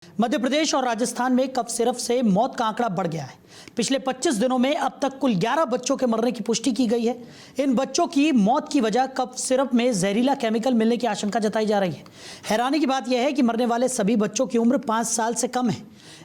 मध्य प्रदेश और राजस्थान में cough syrup से मौत का आंकड़ा बढ़ गया है। पिछले 25 दिनों में अब तक कुल 11 बच्चों के मरने की पुष्टि की गई है। इन बच्चों की मौत की वजह कफ सिरप में जहरीला केमिकल मिलने की आशंका जताई जा रही है। हैरानी की बात यह है कि मरने वाले सभी बच्चों की उम्र 5 साल से कम है।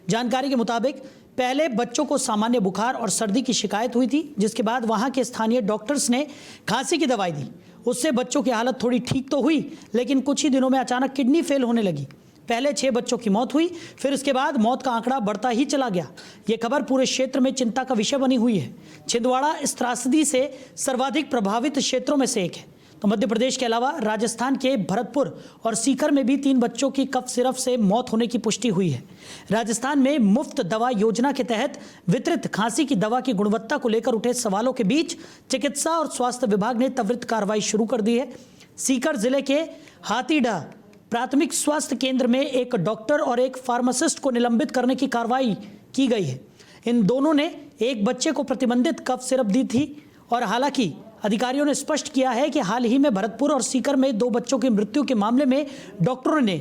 जानकारी के मुताबिक पहले बच्चों को सामान्य बुखार और सर्दी की शिकायत हुई थी, जिसके बाद वहां के स्थानीय डॉक्टर्स ने खांसी की दवाई दी। उससे बच्चों की हालत थोड़ी ठीक तो हुई, लेकिन कुछ ही दिनों में अचानक किडनी फेल होने लगी। पहले 6 बच्चों की मौत हुई, फिर इसके बाद मौत का आंकड़ा बढ़ता ही चला गया। ये खबर पूरे क्षेत्र में चिंता का विषय बनी हुई है। छिंदवाड़ा इस त्रासदी से सर्वाधिक प्रभावित क्षेत्रों में से एक है। तो मध्य प्रदेश के अलावा राजस्थान के भरतपुर और सीकर में भी 3 बच्चों की कफ सिरप से मौत होने की पुष्टि हुई है। राजस्थान में मुफ्त दवा योजना के तहत वितरित खांसी की दवा की गुणवत्ता को लेकर उठे सवालों के बीच चिकित्सा और स्वास्थ्य विभाग ने त्वरित कार्रवाई शुरू कर दी है। सीकर जिले के हाथीडा प्राथमिक स्वास्थ्य केंद्र में एक डॉक्टर और एक फार्मासिस्ट को निलंबित करने की कार्रवाई की गई है। इन दोनों ने एक बच्चे को प्रतिबंधित कफ सिरप दी थी और हालांकि अधिकारियों ने स्पष्ट किया है कि हाल ही में भरतपुर और सीकर में 2 बच्चों की मृत्यु के मामले में डॉक्टरों ने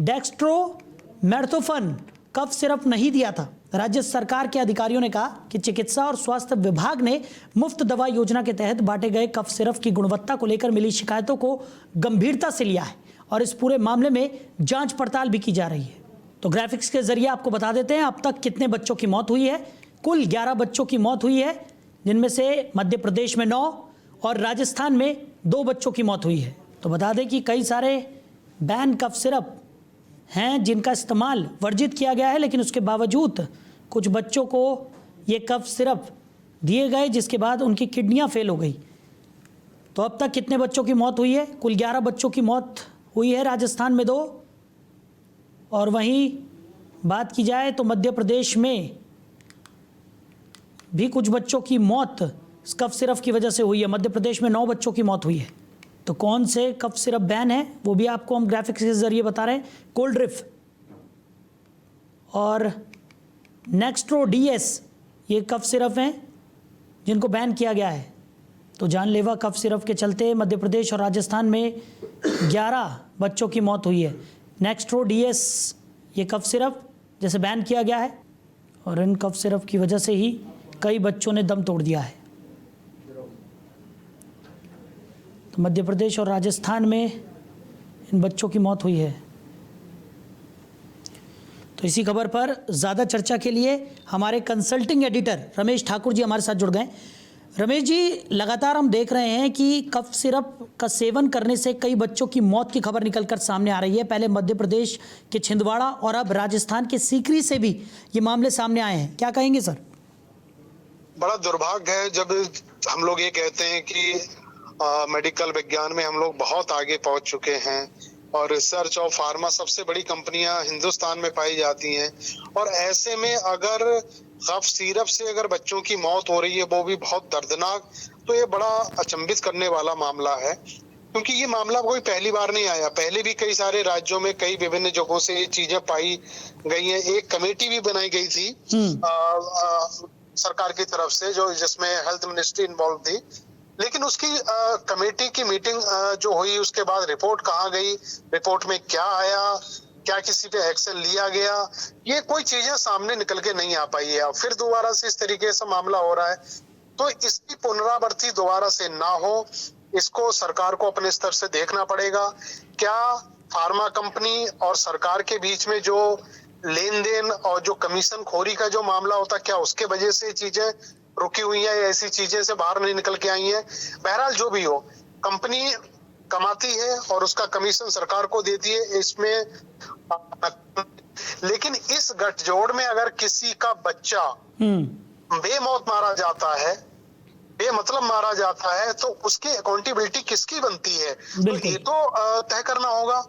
डेक्स्ट्रोमेथसोफन कफ सिरप नहीं दिया था। राज्य सरकार के अधिकारियों ने कहा कि चिकित्सा और स्वास्थ्य विभाग ने मुफ्त दवा योजना के तहत बांटे गए कफ सिरप की गुणवत्ता को लेकर मिली शिकायतों को गंभीरता से लिया है और इस पूरे मामले में जांच पड़ताल भी की जा रही है। तो ग्राफिक्स के जरिए आपको बता देते हैं अब तक कितने बच्चों की मौत हुई है। कुल 11 बच्चों की मौत हुई है, जिनमें से मध्य प्रदेश में 9 और राजस्थान में 2 बच्चों की मौत हुई है। तो बता दें कि कई सारे बैन कफ सिरप हैं जिनका इस्तेमाल वर्जित किया गया है, लेकिन उसके बावजूद कुछ बच्चों को ये कफ सिरप दिए गए, जिसके बाद उनकी किडनियाँ फेल हो गई। तो अब तक कितने बच्चों की मौत हुई है? कुल 11 बच्चों की मौत हुई है, राजस्थान में 2 और वहीं बात की जाए तो मध्य प्रदेश में भी कुछ बच्चों की मौत कफ सिरप की वजह से हुई है। मध्य प्रदेश में 9 बच्चों की मौत हुई है। तो कौन से कफ सिरप बैन है वो भी आपको हम ग्राफिक्स के जरिए बता रहे हैं। कोल्ड्रिफ और नेक्स्ट्रो डीएस ये कफ सिरप हैं जिनको बैन किया गया है। तो जानलेवा कफ सिरप के चलते मध्य प्रदेश और राजस्थान में 11 बच्चों की मौत हुई है। नेक्स्ट्रो डीएस ये कफ सिरप जैसे बैन किया गया है और इन कफ सिरप की वजह से ही कई बच्चों ने दम तोड़ दिया है। तो मध्य प्रदेश और राजस्थान में इन बच्चों की मौत हुई है। तो इसी खबर पर ज़्यादा चर्चा के लिए हमारे कंसल्टिंग एडिटर रमेश ठाकुर जी हमारे साथ जुड़ गए। रमेश जी, लगातार हम देख रहे हैं कि कफ सिरप का सेवन करने से कई बच्चों की मौत की खबर निकलकर सामने आ रही है। पहले मध्य प्रदेश के छिंदवाड़ा और अब राजस्थान के सीकरी से भी ये मामले सामने आए हैं। क्या कहेंगे सर? बड़ा दुर्भाग्य है जब हम लोग ये कहते हैं कि मेडिकल विज्ञान में हम लोग बहुत आगे पहुंच चुके हैं और रिसर्च और फार्मा सबसे बड़ी कंपनियां हिंदुस्तान में पाई जाती हैं, और ऐसे में अगर कफ सिरप से अगर बच्चों की मौत हो रही है वो भी बहुत दर्दनाक, तो ये बड़ा अचंभित करने वाला मामला है। क्योंकि ये मामला कोई पहली बार नहीं आया, पहले भी कई सारे राज्यों में कई विभिन्न जगहों से ये चीजें पाई गई हैं। एक कमेटी भी बनाई गई थी सरकार की तरफ से जिसमें हेल्थ मिनिस्ट्री इन्वॉल्व थी, लेकिन उसकी कमेटी की मीटिंग जो हुई उसके बाद रिपोर्ट कहाँ गई, रिपोर्ट में क्या आया, क्या किसी पे एक्शन लिया गया, ये कोई चीजें सामने निकल के नहीं आ पाई है। फिर दोबारा से इस तरीके से मामला हो रहा है, तो इसकी पुनरावृत्ति दोबारा से ना हो, इसको सरकार को अपने स्तर से देखना पड़ेगा। क्या फार्मा कंपनी और सरकार के बीच में जो लेन देन और जो कमीशन खोरी का जो मामला होता, क्या उसके वजह से चीजें रुकी हुई है, ऐसी चीजें से बाहर नहीं निकल के आई है? बहरहाल जो भी हो, कंपनी कमाती है और उसका कमीशन सरकार को देती है, इसमें लेकिन इस गठजोड़ में अगर किसी का बच्चा बेमौत मारा जाता है, बेमतलब मारा जाता है, तो उसकी अकाउंटेबिलिटी किसकी बनती है? तो ये तो तय करना होगा।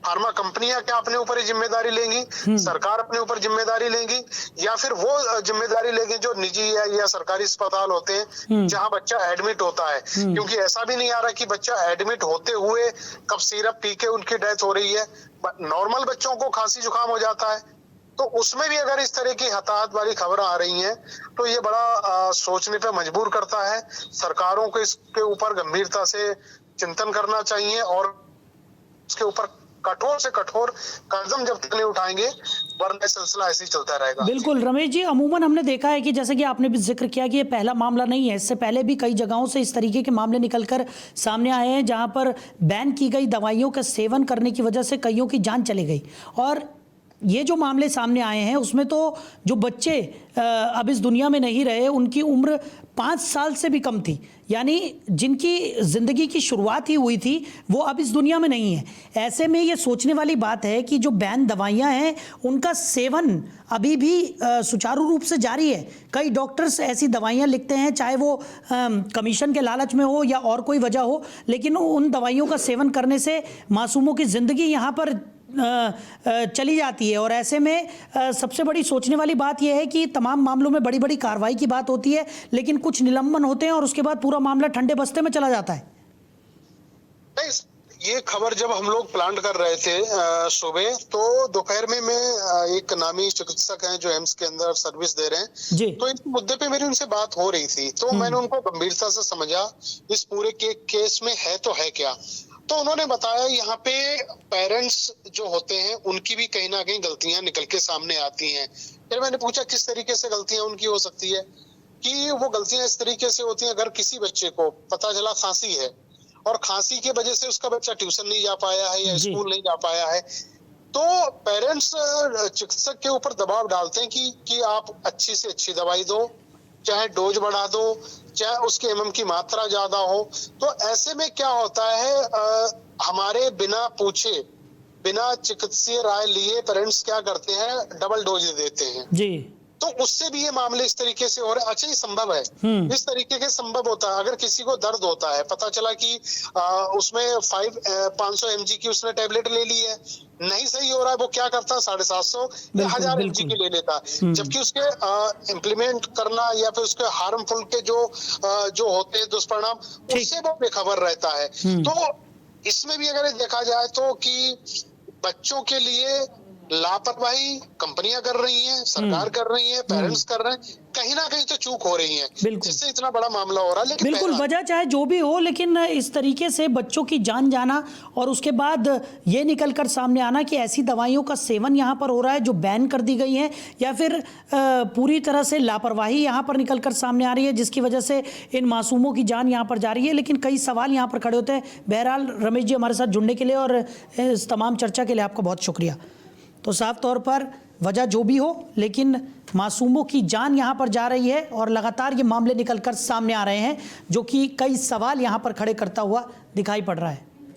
फार्मा कंपनियां क्या अपने ऊपर ही जिम्मेदारी लेंगी, सरकार अपने ऊपर जिम्मेदारी लेंगी, या फिर वो जिम्मेदारी लेंगे जो निजी या सरकारी अस्पताल होते हैं जहां बच्चा एडमिट होता है? क्योंकि ऐसा भी नहीं आ रहा कि बच्चा एडमिट होते हुए कफ सिरप पी के उनकी डेथ हो रही है। नॉर्मल बच्चों को खांसी जुकाम हो जाता है, तो उसमें भी अगर इस तरह की हताहत वाली खबरें आ रही हैं तो ये बड़ा सोचने पे मजबूर करता है। सरकारों को इसके ऊपर गंभीरता से चिंतन करना चाहिए और इसके ऊपर कठोर से कठोर कदम जब तक नहीं उठाएंगे, वरना सिलसिला ऐसे ही चलता रहेगा। बिल्कुल रमेश जी, अमूमन हमने देखा है कि जैसे कि आपने भी जिक्र किया कि ये पहला मामला नहीं है, इससे पहले भी कई जगहों से इस तरीके के मामले निकलकर सामने आए हैं जहां पर बैन की गई दवाइयों का सेवन करने की वजह से कईयों की जान चली गई। और ये जो मामले सामने आए हैं उसमें तो जो बच्चे अब इस दुनिया में नहीं रहे उनकी उम्र 5 साल से भी कम थी, यानी जिनकी ज़िंदगी की शुरुआत ही हुई थी वो अब इस दुनिया में नहीं है। ऐसे में ये सोचने वाली बात है कि जो बैन दवाइयाँ हैं उनका सेवन अभी भी सुचारू रूप से जारी है। कई डॉक्टर्स ऐसी दवाइयाँ लिखते हैं, चाहे वो कमीशन के लालच में हो या और कोई वजह हो, लेकिन उन दवाइयों का सेवन करने से मासूमों की ज़िंदगी यहाँ पर चली जाती है। और ऐसे में सबसे बड़ी सोचने वाली बात यह है कि तमाम मामलों में बड़ी बड़ी कार्रवाई की बात होती है, लेकिन कुछ निलंबन होते हैं और उसके बाद पूरा मामला ठंडे बस्ते में चला जाता है। ये खबर जब हम लोग प्लान कर रहे थे सुबह, तो दोपहर में मैं एक नामी चिकित्सक हैं जो एम्स के अंदर सर्विस दे रहे हैं जी। तो इस मुद्दे पे मेरी उनसे बात हो रही थी, तो मैंने उनको गंभीरता से समझा इस पूरे केस में है तो है क्या। तो उन्होंने बताया यहाँ पे पेरेंट्स जो होते हैं उनकी भी कहीं ना कहीं गलतियां निकल के सामने आती हैं। फिर मैंने पूछा किस तरीके से गलतियां उनकी हो सकती है, कि वो गलतियां इस तरीके से होती हैं, अगर किसी बच्चे को पता चला खांसी है और खांसी की वजह से उसका बच्चा ट्यूशन नहीं जा पाया है या स्कूल नहीं जा पाया है, तो पेरेंट्स चिकित्सक के ऊपर दबाव डालते हैं कि आप अच्छी से अच्छी दवाई दो, चाहे डोज बढ़ा दो, चाहे उसके एमएम की मात्रा ज्यादा हो। तो ऐसे में क्या होता है, हमारे बिना पूछे, बिना चिकित्सीय राय लिए पेरेंट्स क्या करते हैं, डबल डोज दे देते हैं जी। तो उससे भी ये मामले इस तरीके से हो रहे हैं। अच्छा, ये संभव है, इस तरीके के संभव होता है। अगर किसी को दर्द होता है, पता चला कि उसमें 500 mg की उसने टेबलेट ले ली है, नहीं सही हो रहा है, वो क्या करता है 750 या 1000 mg की ले लेता है, जबकि उसके इम्प्लीमेंट करना या फिर उसके हार्मफुल के जो होते हैं दुष्परिणाम, उससे वो बेखबर रहता है। तो इसमें भी अगर देखा जाए तो कि बच्चों के लिए लापरवाही कंपनियां कर रही हैं, सरकार कर रही है, पेरेंट्स कर रहे हैं, कहीं ना कहीं तो चूक हो रही है, जिससे इतना बड़ा मामला हो रहा है। लेकिन बिल्कुल वजह चाहे जो भी हो, लेकिन इस तरीके से बच्चों की जान जाना और उसके बाद ये निकलकर सामने आना कि ऐसी दवाइयों का सेवन यहाँ पर हो रहा है जो बैन कर दी गई हैं, या फिर पूरी तरह से लापरवाही यहाँ पर निकलकर सामने आ रही है जिसकी वजह से इन मासूमों की जान यहाँ पर जा रही है। लेकिन कई सवाल यहाँ पर खड़े होते हैं। बहरहाल रमेश जी, हमारे साथ जुड़ने के लिए और इस तमाम चर्चा के लिए आपका बहुत शुक्रिया। तो साफ तौर पर वजह जो भी हो, लेकिन मासूमों की जान यहाँ पर जा रही है और लगातार ये मामले निकलकर सामने आ रहे हैं जो कि कई सवाल यहाँ पर खड़े करता हुआ दिखाई पड़ रहा है।